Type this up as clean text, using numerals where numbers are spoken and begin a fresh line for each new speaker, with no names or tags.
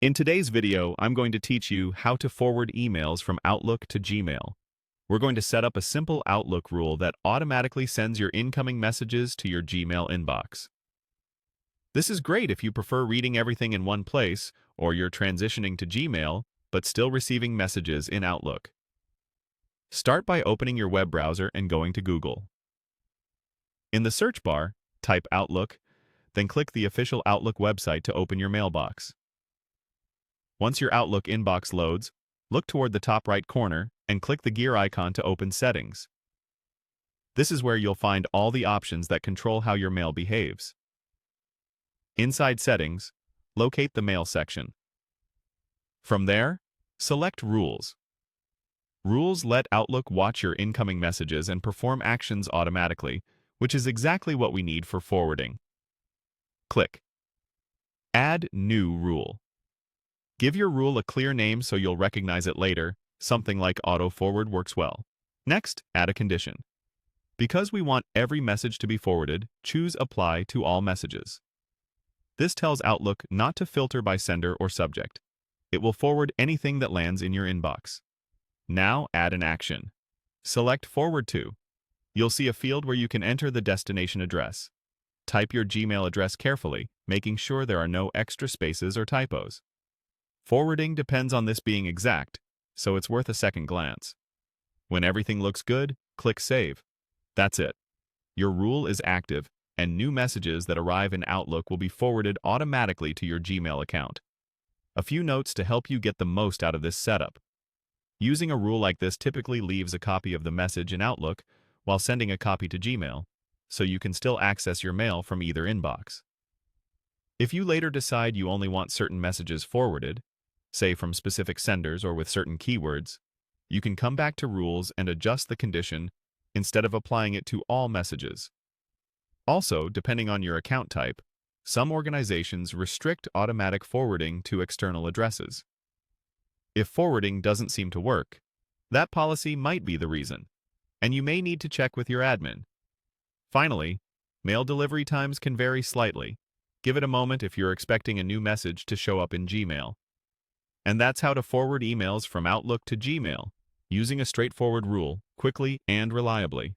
In today's video, I'm going to teach you how to forward emails from Outlook to Gmail. We're going to set up a simple Outlook rule that automatically sends your incoming messages to your Gmail inbox. This is great if you prefer reading everything in one place or you're transitioning to Gmail but still receiving messages in Outlook. Start by opening your web browser and going to Google. In the search bar, type Outlook, then click the official Outlook website to open your mailbox. Once your Outlook inbox loads, look toward the top right corner and click the gear icon to open Settings. This is where you'll find all the options that control how your mail behaves. Inside Settings, locate the Mail section. From there, select Rules. Rules let Outlook watch your incoming messages and perform actions automatically, which is exactly what we need for forwarding. Click Add New Rule. Give your rule a clear name so you'll recognize it later. Something like Auto Forward works well. Next, add a condition. Because we want every message to be forwarded, choose Apply to all messages. This tells Outlook not to filter by sender or subject. It will forward anything that lands in your inbox. Now add an action. Select Forward to. You'll see a field where you can enter the destination address. Type your Gmail address carefully, making sure there are no extra spaces or typos. Forwarding depends on this being exact, so it's worth a second glance. When everything looks good, click Save. That's it. Your rule is active, and new messages that arrive in Outlook will be forwarded automatically to your Gmail account. A few notes to help you get the most out of this setup. Using a rule like this typically leaves a copy of the message in Outlook while sending a copy to Gmail, so you can still access your mail from either inbox. If you later decide you only want certain messages forwarded, say from specific senders or with certain keywords, you can come back to Rules and adjust the condition instead of applying it to all messages. Also, depending on your account type, some organizations restrict automatic forwarding to external addresses. If forwarding doesn't seem to work, that policy might be the reason, and you may need to check with your admin. Finally, mail delivery times can vary slightly. Give it a moment if you're expecting a new message to show up in Gmail. And that's how to forward emails from Outlook to Gmail, using a straightforward rule, quickly and reliably.